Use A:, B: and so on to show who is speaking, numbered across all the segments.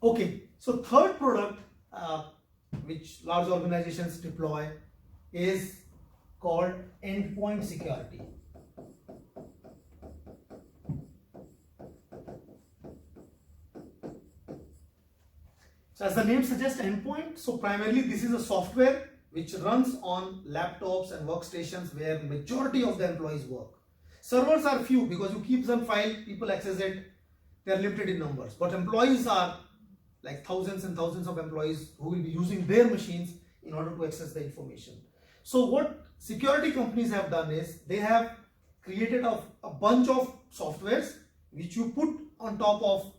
A: Okay, so third product which large organizations deploy is called endpoint security. So as the name suggests, endpoint, so primarily this is a software which runs on laptops and workstations where majority of the employees work. Servers are few because you keep some file, people access it, they are limited in numbers, but employees are like thousands and thousands of employees who will be using their machines in order to access the information. So what security companies have done is they have created a bunch of softwares which you put on top of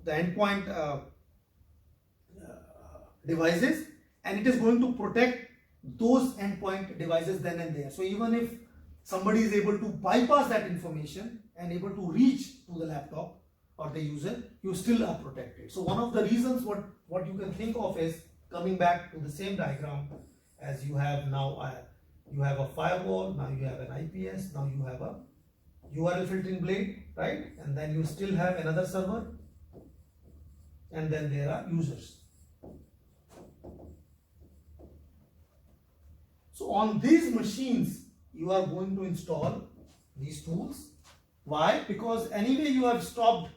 A: the endpoint devices, and it is going to protect those endpoint devices then and there. So even if somebody is able to bypass that information and able to reach to the laptop or the user, you still are protected. So one of the reasons what you can think of is coming back to the same diagram as you have now. You have a firewall, now you have an IPS, now you have a URL filtering blade, right? And then you still have another server, and then there are users. So on these machines, you are going to install these tools. Why? Because anyway you have stopped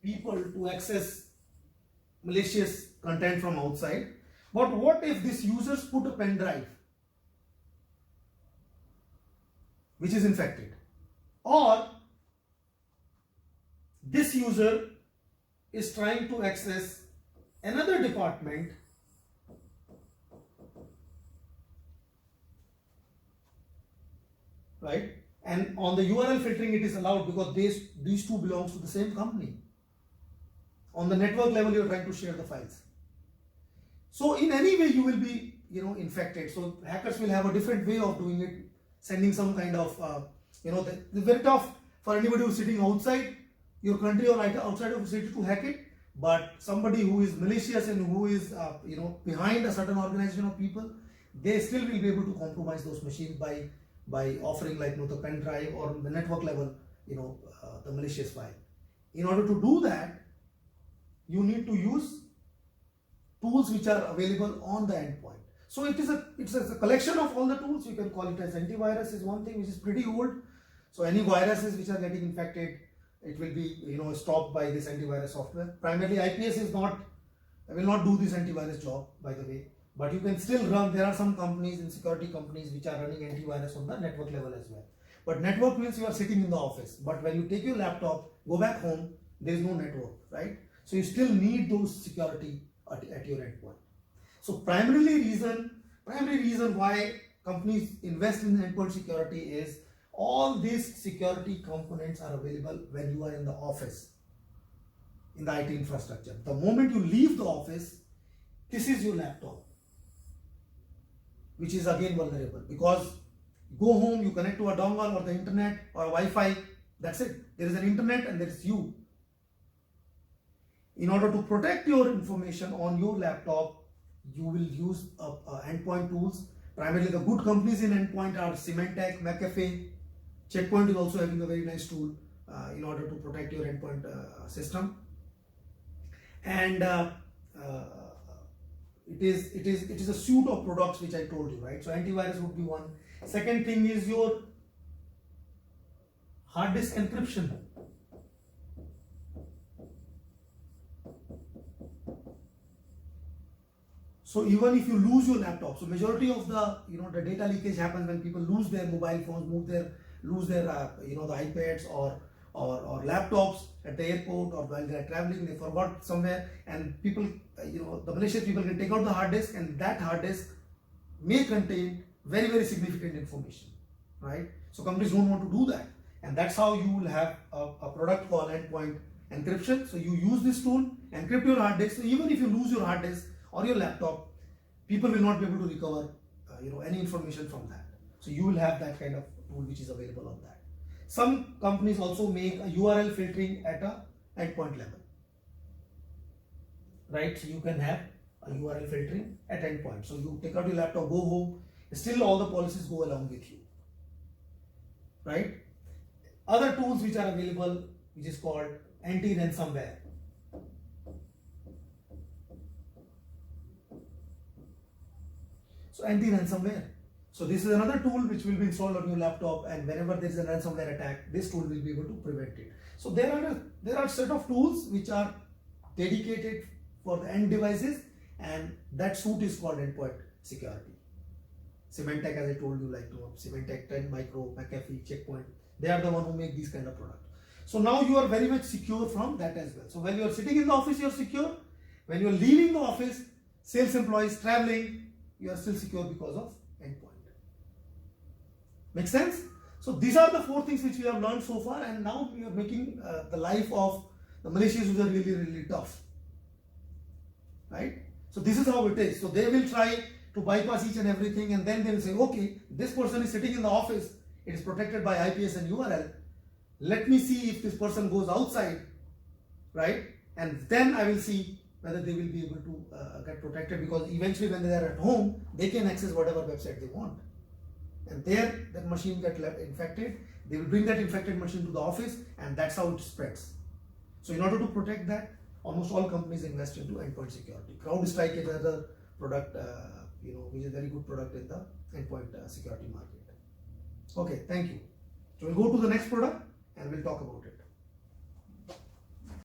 A: people to access malicious content from outside. But what if these users put a pen drive which is infected, or this user is trying to access another department right? And on the URL filtering it is allowed because these two belongs to the same company. On the network level you are trying to share the files. So in any way you will be infected. So hackers will have a different way of doing it, sending some kind of the very tough for anybody who's sitting outside your country or outside of your city to hack it. But somebody who is malicious and who is behind a certain organization of people, they still will be able to compromise those machines by offering like the pen drive or the network level the malicious file. In order to do that, you need to use tools which are available on the endpoint. So it's a collection of all the tools. You can call it as antivirus is one thing which is pretty old. So any viruses which are getting infected, it will be stopped by this antivirus software. Primarily IPS will not do this antivirus job, by the way, but you can still run. There are some companies and security companies which are running antivirus on the network level as well. But network means you are sitting in the office, but when you take your laptop, go back home, there is no network, right? So you still need those security at your endpoint. So primary reason why companies invest in endpoint security is all these security components are available when you are in the office, in the IT infrastructure. The moment you leave the office, this is your laptop, which is again vulnerable, because you go home, you connect to a dongle or the internet or Wi-Fi, that's it. There is an internet and there is you. In order to protect your information on your laptop, you will use endpoint tools. Primarily the good companies in endpoint are Symantec, McAfee. Checkpoint is also having a very nice tool in order to protect your endpoint system. And it is a suite of products which I told you, right? So antivirus would be one. Second thing is your hard disk encryption. So even if you lose your laptop, so majority of the the data leakage happens when people lose their mobile phones, lose their the iPads or laptops at the airport, or while they are traveling, they forgot somewhere, and people the malicious people can take out the hard disk, and that hard disk may contain very, very significant information, right? So companies don't want to do that, and that's how you will have a product called endpoint encryption. So you use this tool, encrypt your hard disk. So even if you lose your hard disk or your laptop, people will not be able to recover any information from that. So you will have that kind of tool which is available on that. Some companies also make a URL filtering at a endpoint level, right? So you can have a URL filtering at endpoint. So you take out your laptop, go home, still all the policies go along with you, right? Other tools which are available, which is called anti-ransomware. So anti-ransomware. So this is another tool which will be installed on your laptop, and whenever there is a ransomware attack, this tool will be able to prevent it. So there are set of tools which are dedicated for the end devices, and that suite is called endpoint security. Symantec, as I told you, like Symantec, Trend Micro, McAfee, Checkpoint, they are the one who make these kind of products. So now you are very much secure from that as well. So when you are sitting in the office, you are secure. When you are leaving the office, sales employees traveling, you are still secure because of endpoint. Make sense? So these are the 4 things which we have learned so far, and now we are making the life of the malicious user really, really tough. Right? So this is how it is. So they will try to bypass each and everything, and then they will say, okay, this person is sitting in the office, it is protected by IPS and URL. Let me see if this person goes outside, right? And then I will see whether they will be able to get protected, because eventually when they are at home, they can access whatever website they want. And there, that machine get infected, they will bring that infected machine to the office, and that's how it spreads. So in order to protect that, almost all companies invest into endpoint security. CrowdStrike is another product, which is a very good product in the endpoint security market. Okay, thank you. So we'll go to the next product and we'll talk about it.